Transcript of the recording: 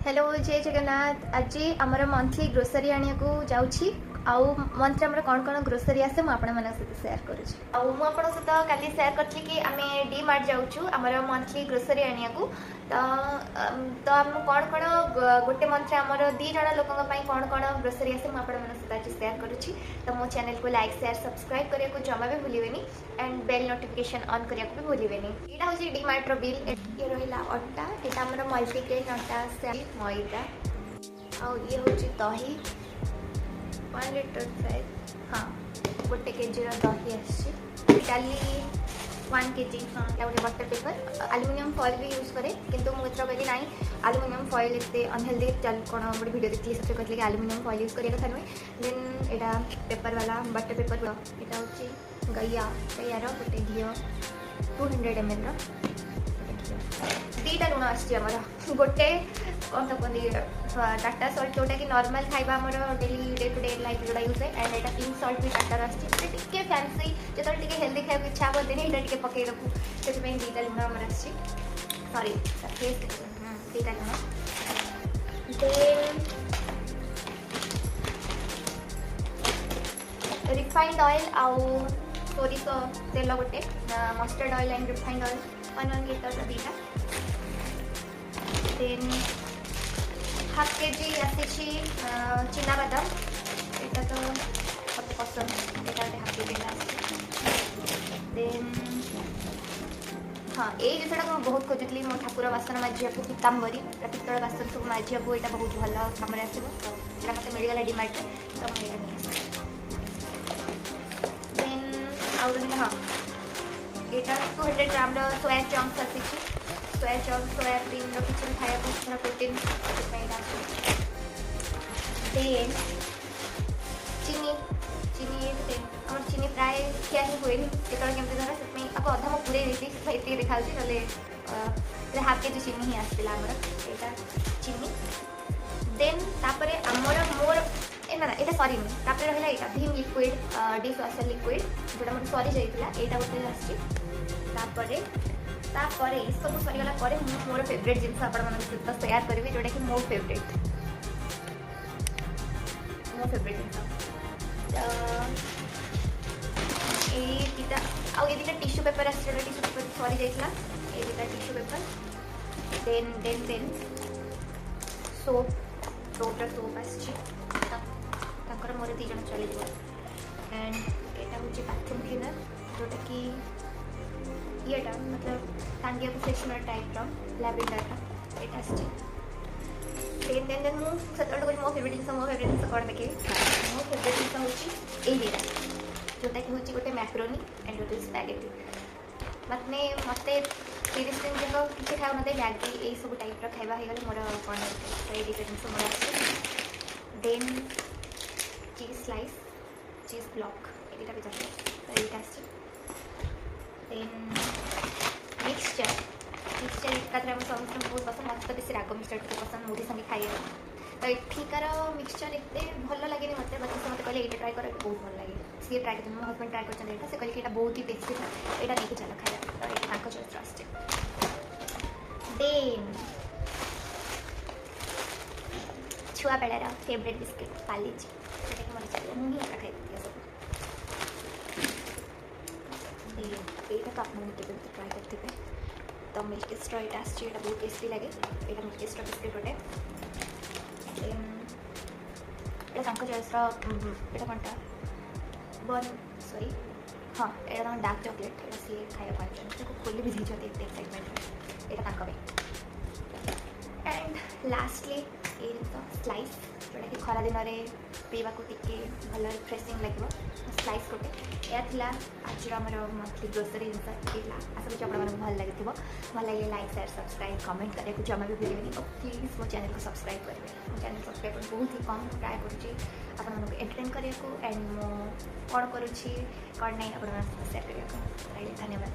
Hello जय जगन्नाथ। आज आमर मंथली ग्रोसरी आने को जाऊँगी आउ मंथली आमर कौन कौन ग्रोसरी आसे मुझे सहित सेयार करुँच मुझे सहित काली सेयार करी कि आम डी मार्ट जाऊँ आमर मंथली ग्रोसरी आने को तो आम कौन कौन गोटे मंथ आमर 2 जन लोक कौन कौन ग्रोसरी आसे मुझे सहित आज सेयार करुँच। तो मो चैनल को लाइक शेयर सब्सक्राइब करने को जमा भी भूलें एंड बेल नोटिफिकेशन ऑन करने को भी भूलें। यहाँ हूँ डी मार्ट बिल ये रहा अटा यहाँ आम मल्टीग्रेन अटा मैदा आउ हूँ दही 1 लीटर साइज हाँ गोटे केजी दही आली 1 केजी हाँ गोटे बटर पेपर आलुमिनियम फॉइल भी यूज करे किंतु मुझे कहली ना आलुमिनियम फॉइल एत अनहेल्दी कौन गोटे वीडियो देखी से कहते कि आलुमिनियम फॉइल यूज करिया कथा नुहे। देन यहाँ पेपर वाला बटर पेपर यहाँ हूँ गैयार गोटे घी 200 ml दीटा लुण आमर गोटे कौन तो कहते टाटा सल्ट जोटा कि नॉर्मल खाଇବା आमर daily day to day life जोड़ा यूज है एंड एटा पिंक सल्ट भी टाटार आसके फैंसी जो हेल्दी खाया इच्छा हम दिन यहाँ पकई रखू से दीटा लुण आमर आ सॉरी दीटा लुण देन रिफाइंड ऑयल आउ सोरिष तेल गोटे mustard oil and refined oil 1 litre दीटा देन हाफ केजी आसी चिना बादाम यहाँ तो मत पसंद यहाँ हाफ केजी देन हाँ ये जिनसा मुझे बहुत खोजुली मो ठाकुर बासन माजिया को पीताम्बरी पितल बासन सब माजिया को यहाँ बहुत भल कम आसो तो यहाँ मत मिलगला डिमार्ट तो मुझे देन आउ हाँ यहाँ 200 ग्राम सोया चंक्स आसी सोया चंक्स सोयाबीन किसी खाया प्रोटीन देन चीनी चीनी आम चीनी प्राय खिया ही हुए जो केमती धर से अधा मुझे पूरे ये देखा ना हाफ केजी चीनी ही आसाला यहाँ चीनी देन तापर आमर मोर ना यहाँ सरी रहा यहाँ Bhim liquid dish washer liquid जोटा मतलब सरी जाइए यहाँ गोटे आपर ये सब सरीगला मोर फेवरेट जिन सहित सेयार करी जोटा कि मो फेवरेट जिन दीटा आउ ये दीटा टिश्यू पेपर आस टिश्यू पेपर सरी जाइए ये दीटा tissue paper then then then soap soap आसर मोर 2 जन चलो एंड यहाँ हूँ बाथरूम क्लीनर जोटा कि येटा मतलब टांगिया को फ्रेशनर टाइप लैवेंडर यहाँ देन देन देन मुझे मो फेवरेट जिन कौन देखे मो फेवरेट जिन हूँ ये जोटा कि हूँ गोटे मैक्रोनी एंड गोटे स्पैगेटी मतलब मत 30 दिन जाक किसी खाऊ ना मैगी यही सब टाइप खाଇବା होगले मोर कौन ये जिन मोर आ देन चीज स्लाइस चीज ब्लॉक ये भी चाहिए तो ये देन मिक्सचर मिक्सचर एकाथरे आम समस्त बहुत पसंद मत तो बेस राग मिक्सचर पसंद मुढ़ी संगे खाइए तो एठिकार मिक्सचर एत भल लगे मत बच्चे मत कहले ये ट्राए कर बहुत भल लगे सी ट्राए कर मो हजबैंड ट्राए कर से कहले कि बहुत ही टेस्टी था यहाँ नहीं चल खाया तो ये चॉइस आस देन छुआ बेलार फेवरेट बिस्किट पालीजी जोटा कि मन चाहिए मुझे खाई सब यहाँ तो आप ट्राए करते तो मिल्क स्ट्रॉ यहाँ आसा बहुत टेस्टी लगे यहाँ मिल्क स्ट्रॉ बिस्किट गोटे यहाँ चॉइस यहाँ कौनटा बन सॉरी हाँ यहाँ डार्क चॉकलेट यहाँ सी खाया पाँच खोली भी दीजिए एत एक्साइटमेंट यहाँ एंड लास्टली ये जिन स्लाइस जोटा कि खरा दिन में पीवा को टिके भल रिफ्रेशिंग लगे स्लाइस गोटे यह आज आम मंथली ग्रोसरी जिन आशा करूँ आप भल लगे भल लगे लाइक शेयर सब्सक्राइब कमेंट करने को जमा भी भूलें और प्लीज मो चैनल को सब्सक्राइब करेंगे मो चैनल सब्सक्राइब बहुत ही कम ट्राए करूँ एंटरटेन करने को एंड मो कौन करुँची कौन नहीं आप शेयर करने धन्यवाद।